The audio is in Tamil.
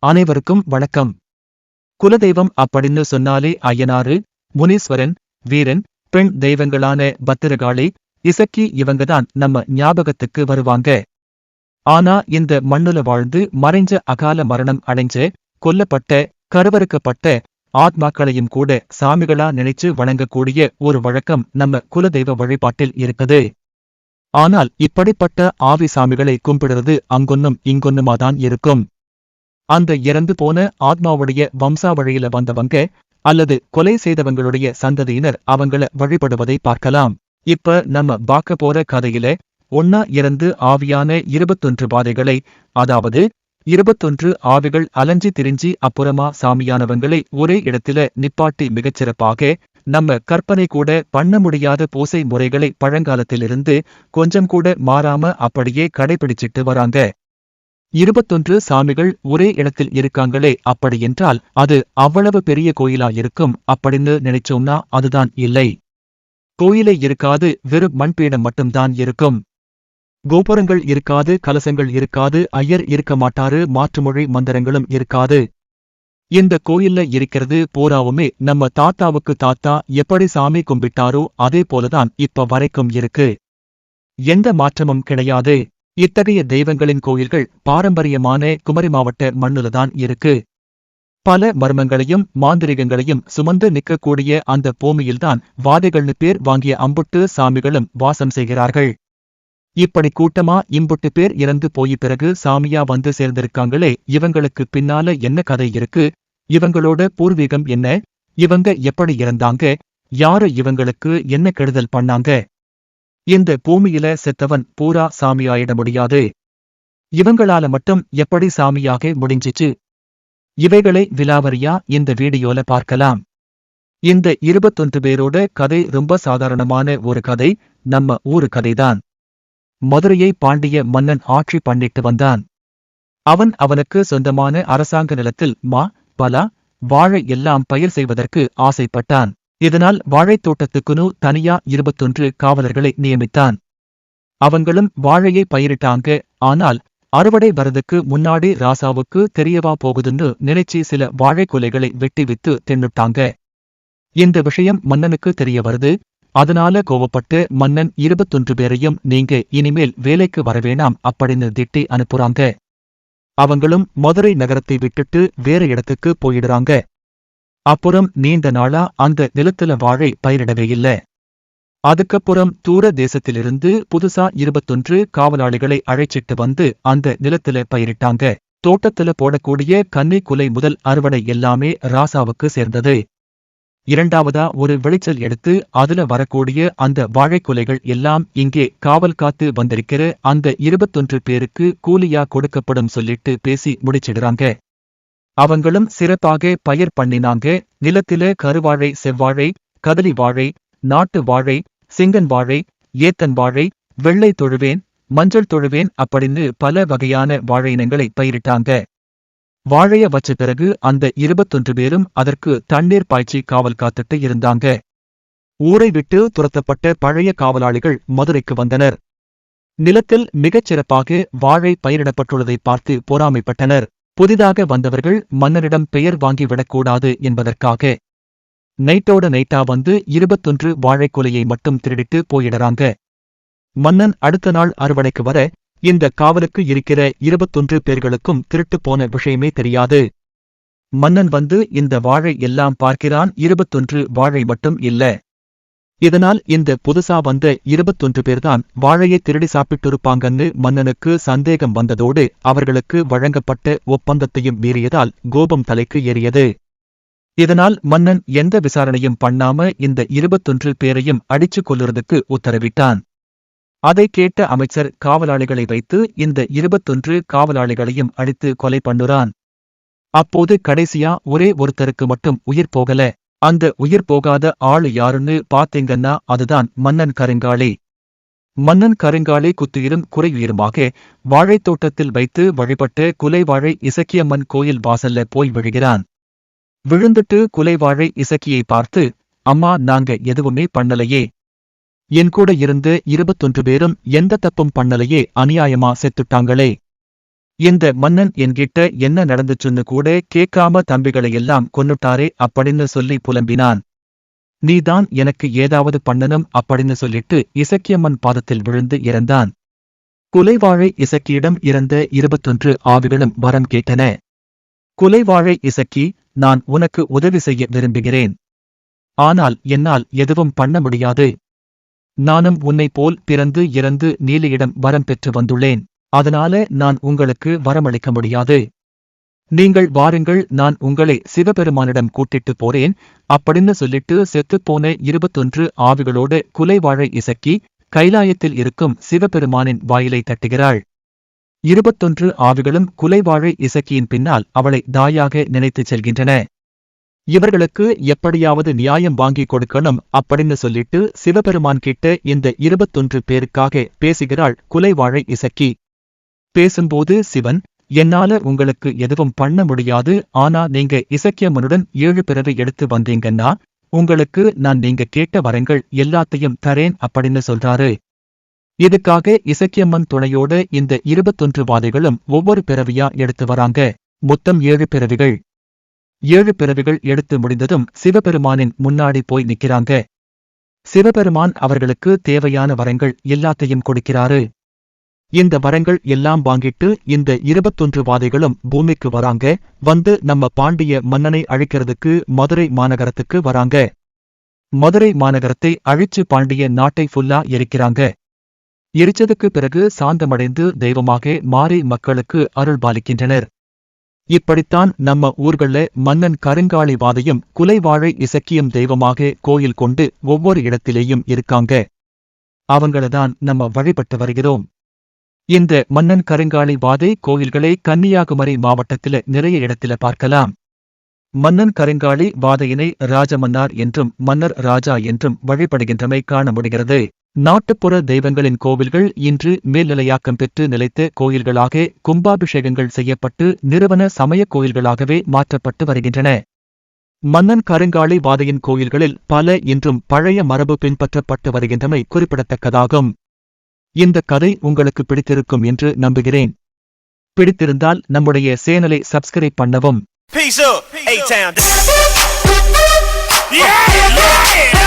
அனைவருக்கும் வணக்கம். குலதெய்வம் அப்படின்னு சொன்னாலே ஐயனாரு, முனீஸ்வரன், வீரன், பெண் தெய்வங்களான பத்திரகாளி, இசக்கி இவங்கதான் நம்ம ஞாபகத்துக்கு வருவாங்க. ஆனா இந்த மண்ணுல வாழ்ந்து மறைஞ்ச அகால மரணம் அடைஞ்ச, கொல்லப்பட்ட, கருவறுக்கப்பட்ட ஆத்மாக்களையும் கூட சாமிகளா நினைச்சு வணங்கக்கூடிய ஒரு வழக்கம் நம்ம குலதெய்வ வழிபாட்டில் இருக்குது. ஆனால் இப்படிப்பட்ட ஆவி சாமிகளை கும்பிடுறது அங்கொன்னும் இங்கொன்னுமாதான் இருக்கும். அந்த இறந்து போன ஆத்மாவுடைய வம்சாவழியில வந்தவங்க அல்லது கொலை செய்தவங்களுடைய சந்ததியினர் அவங்கள வழிபடுவதை பார்க்கலாம். இப்ப நம்ம பார்க்க போற கதையில ஒன்னா இறந்து ஆவியான 21 பாதைகளை, அதாவது 21 ஆவிகள் அலைஞ்சி திரிஞ்சி அப்புறமா சாமியானவங்களை ஒரே இடத்துல நிப்பாட்டி மிகச்சிறப்பாக நம்ம கற்பனை கூட பண்ண முடியாத பூசை முறைகளை பழங்காலத்திலிருந்து கொஞ்சம் கூட மாறாம அப்படியே கடைபிடிச்சிட்டு வராங்க. 21 சாமிகள் ஒரே இடத்தில் இருக்காங்களே, அப்படியென்றால் அது அவ்வளவு பெரிய கோயிலா இருக்கும் அப்படின்னு நினைச்சோம்னா அதுதான் இல்லை. கோயிலே இருக்காது, வெறும் மண்பீடம் மட்டும்தான் இருக்கும். கோபுரங்கள் இருக்காது, கலசங்கள் இருக்காது, ஐயர் இருக்க மாட்டாரு, மாற்றுமொழி மந்திரங்களும் இருக்காது. இந்த கோயில்ல இருக்கிறது பூராவுமே நம்ம தாத்தாவுக்கு தாத்தா எப்படி சாமி கும்பிட்டாரோ அதே போலதான் இப்ப வரைக்கும் இருக்கு. எந்த மாற்றமும் கிடையாது. இத்தகைய தெய்வங்களின் கோயில்கள் பாரம்பரியமான குமரி மாவட்ட மண்ணுலதான் இருக்கு. பல மர்மங்களையும் மாந்திரிகங்களையும் சுமந்து நிற்கக்கூடிய அந்த பூமியில்தான் வாதைகள்னு பேர் வாங்கிய அம்புட்டு சாமிகளும் வாசம் செய்கிறார்கள். இப்படி கூட்டமா இம்புட்டு பேர் இறந்து போய் பிறகு சாமியா வந்து சேர்ந்திருக்காங்களே, இவங்களுக்கு பின்னால என்ன கதை இருக்கு? இவங்களோட பூர்வீகம் என்ன? இவங்க எப்படி இறந்தாங்க? யாரு இவங்களுக்கு என்ன கெடுதல் பண்ணாங்க? இந்த பூமியில செத்தவன் பூரா சாமியாயிட முடியாது. இவங்களால மட்டும் எப்படி சாமியாக முடிஞ்சிச்சு? இவைகளை விலாவரியா இந்த வீடியோல பார்க்கலாம். இந்த 21 பேரோட கதை ரொம்ப சாதாரணமான ஒரு கதை, நம்ம ஊரு கதைதான். மதுரையை பாண்டிய மன்னன் ஆட்சி பண்ணிட்டு வந்தான். அவனுக்கு சொந்தமான அரசாங்க நிலத்தில் மா, பலா, வாழை எல்லாம் பயிர் செய்வதற்கு ஆசைப்பட்டான். இதனால் வாழைத் தோட்டத்துக்குன்னு தனியா 21 காவலர்களை நியமித்தான். அவங்களும் வாழையை பயிரிட்டாங்க. ஆனால் அறுவடை வரதுக்கு முன்னாடி ராசாவுக்கு தெரியவா போகுதுன்னு நினைச்சு சில வாழைக் குலைகளை வெட்டி வித்து தின்னுட்டாங்க. இந்த விஷயம் மன்னனுக்கு தெரிய வருது. அதனால கோவப்பட்டு மன்னன் 21 பேரையும் நீங்க இனிமேல் வேலைக்கு வரவேணாம் அப்படின்னு திட்டி அனுப்புறாங்க. அவங்களும் மதுரை நகரத்தை விட்டுட்டு வேற இடத்துக்கு போயிடுறாங்க. அப்புறம் நீண்ட நாளா அந்த நிலத்துல வாழை பயிரிடவே இல்ல. அதுக்கப்புறம் தூர தேசத்திலிருந்து புதுசா 21 காவலாளிகளை அழைச்சிட்டு வந்து அந்த நிலத்துல பயிரிட்டாங்க. தோட்டத்துல போடக்கூடிய கன்னி குலை முதல் அறுவடை எல்லாமே ராசாவுக்கு சேர்ந்தது. இரண்டாவதா ஒரு வெளிச்சல் எடுத்து அதுல வரக்கூடிய அந்த வாழைக்குலைகள் எல்லாம் இங்கே காவல் காத்து வந்திருக்கிற அந்த 21 பேருக்கு கூலியா கொடுக்கப்படும் சொல்லிட்டு பேசி முடிச்சிடுறாங்க. அவங்களும் சிறப்பாக பயிர் பண்ணினாங்க. நிலத்தில கருவாழை, செவ்வாழை, கதலி வாழை, நாட்டு வாழை, சிங்கன் வாழை, ஏத்தன் வாழை, வெள்ளை தொழுவேன், மஞ்சள் தொழுவேன் அப்படின்னு பல வகையான வாழை இனங்களை பயிரிட்டாங்க. வாழைய வச்ச பிறகு அந்த 21 பேரும் அதற்கு தண்ணீர் பாய்ச்சி காவல் காத்துட்டு இருந்தாங்க. ஊரை விட்டு துரத்தப்பட்ட பழைய காவலாளிகள் மதுரைக்கு வந்தனர். நிலத்தில் மிகச்சிறப்பாக வாழை பயிரிடப்பட்டுள்ளதை பார்த்து பொறாமைப்பட்டனர். புதிதாக வந்தவர்கள் மன்னரிடம் பெயர் வாங்கிவிடக்கூடாது என்பதற்காக நைட்டோட நைட்டா வந்து 21 வாழைக்குலையை மட்டும் திருடிட்டு போயிடறாங்க. மன்னன் அடுத்த நாள் அறுவடைக்கு வர இந்த காவலுக்கு இருக்கிற 21 பேர்களுக்கும் திருட்டு போன விஷயமே தெரியாது. மன்னன் வந்து இந்த வாழை எல்லாம் பார்க்கிறான், 21 வாழை மட்டும் இல்ல. இதனால் இந்த புதுசா வந்த 21 பேர்தான் வாழையை திருடி சாப்பிட்டிருப்பாங்கன்னு மன்னனுக்கு சந்தேகம் வந்ததோடு அவர்களுக்கு வழங்கப்பட்ட ஒப்பந்தத்தையும் மீறியதால் கோபம் தலைக்கு ஏறியது. இதனால் மன்னன் எந்த விசாரணையும் பண்ணாம இந்த 21 பேரையும் அடிச்சு கொல்லுறதுக்கு உத்தரவிட்டான். அதை கேட்ட அமைச்சர் காவலாளிகளை வைத்து இந்த 21 காவலாளிகளையும் அடித்து கொலை பண்ணுறான். அப்போது கடைசியா ஒரே ஒருத்தருக்கு மட்டும் உயிர் போகல. அந்த உயிர் போகாத ஆளு யாருன்னு பாத்தீங்கன்னா அதுதான் மன்னன் கருங்காளி. மன்னன் கருங்காளி குத்துயிரும் குறையுயிருமாக வாழைத் தோட்டத்தில் வைத்து வழிபட்ட குலைவாழை இசக்கியம்மன் கோயில் வாசல்ல போய் விழுகிறான். விழுந்துட்டு குலைவாழை இசக்கியை பார்த்து, அம்மா, நாங்க எதுவுமே பண்ணலையே. என் கூட இருந்த 21 பேரும் எந்த தப்பும் பண்ணலையே, அநியாயமா செத்துட்டாங்களே. இந்த மன்னன் என்கிட்ட என்ன நடந்துச்சுன்னு கூட கேட்காம தம்பிகளையெல்லாம் கொன்னுட்டாரே அப்படின்னு சொல்லி புலம்பினான். நீதான் எனக்கு ஏதாவது பண்ணணும் அப்படின்னு சொல்லிட்டு இசக்கியம்மன் பாதத்தில் விழுந்து இறந்தான். குலைவாழை இசக்கியிடம் இறந்த 21 ஆவிகளும் வரம் கேட்டன. குலைவாழை இசக்கி, நான் உனக்கு உதவி செய்ய விரும்புகிறேன். ஆனால் என்னால் எதுவும் பண்ண முடியாது. நானும் உன்னைப் போல் பிறந்து இறந்து நீலியிடம் வரம் பெற்று வந்துள்ளேன். அதனால நான் உங்களுக்கு வரமளிக்க முடியாது. நீங்கள் வாருங்கள், நான் உங்களை சிவபெருமானிடம் கூட்டிட்டு போறேன் அப்படின்னு சொல்லிட்டு செத்துப்போன 21 ஆவிகளோடு குலைவாழை இசக்கி கைலாயத்தில் இருக்கும் சிவபெருமானின் வாயிலை தட்டுகிறாள். 21 ஆவிகளும் குலைவாழை இசக்கியின் பின்னால் அவளை தாயாக நினைத்துச் செல்கின்றன. இவர்களுக்கு எப்படியாவது நியாயம் வாங்கி கொடுக்கணும் அப்படின்னு சொல்லிட்டு சிவபெருமான் கிட்ட இந்த 21 பேருக்காக பேசுகிறாள் குலைவாழை இசக்கி. பேசும்போது சிவன், என்னால உங்களுக்கு எதுவும் பண்ண முடியாது, ஆனா நீங்க இசக்கியம்மனுடன் 7 பிறவி எடுத்து வந்தீங்கன்னா உங்களுக்கு நான் நீங்க கேட்ட வரங்கள் எல்லாத்தையும் தரேன் அப்படின்னு சொல்றாரு. இதுக்காக இசக்கியம்மன் துணையோட இந்த 21 வாதிகளும் ஒவ்வொரு பிறவியா எடுத்து வராங்க. மொத்தம் 7 பிறவிகள். 7 பிறவிகள் எடுத்து முடிந்ததும் சிவபெருமானின் முன்னாடி போய் நிக்கிறாங்க. சிவபெருமான் அவர்களுக்கு தேவையான வரங்கள் எல்லாத்தையும் கொடுக்கிறாரு. இந்த வரங்கள் எல்லாம் வாங்கிட்டு இந்த 21 வாதிகளும் பூமிக்கு வராங்க. வந்து நம்ம பாண்டிய மன்னனை அழிக்கிறதுக்கு மதுரை மாநகரத்துக்கு வராங்க. மதுரை மாநகரத்தை அழிச்சு பாண்டிய நாட்டை ஃபுல்லா எரிக்கிறாங்க. எரிச்சதுக்கு பிறகு சாந்தமடைந்து தெய்வமாக மாறி மக்களுக்கு அருள் பாலிக்கின்றனர். இப்படித்தான் நம்ம ஊர்கள்ல மன்னன் கருங்காளி வாதையும் குலைவாழை இசக்கியும் தெய்வமாக கோயில் கொண்டு ஒவ்வொரு இடத்திலேயும் இருக்காங்க. அவங்களதான் நம்ம வழிபட்டு வருகிறோம். இந்த மன்னன் கருங்காளி வாதை கோயில்களை கன்னியாகுமரி மாவட்டத்தில நிறைய இடத்தில பார்க்கலாம். மன்னன் கருங்காளி வாதையினை ராஜமன்னார் என்றும் மன்னர் ராஜா என்றும் வழிபடுகின்றமை காண முடிகிறது. நாட்டுப்புற தெய்வங்களின் கோவில்கள் இன்று மேல்நிலையாக்கம் பெற்று நிலைத்த கோயில்களாக கும்பாபிஷேகங்கள் செய்யப்பட்டு நிறுவன சமய கோயில்களாகவே மாற்றப்பட்டு வருகின்றன. மன்னன் கருங்காளி வாதையின் கோயில்களில் பல இன்றும் பழைய மரபு பின்பற்றப்பட்டு வருகின்றமை குறிப்பிடத்தக்கதாகும். இந்த கதை உங்களுக்கு பிடித்திருக்கும் என்று நம்புகிறேன். பிடித்திருந்தால் நம்முடைய சேனலை சப்ஸ்கிரைப் பண்ணவும். Peace up, A-Town. Yeah, yeah.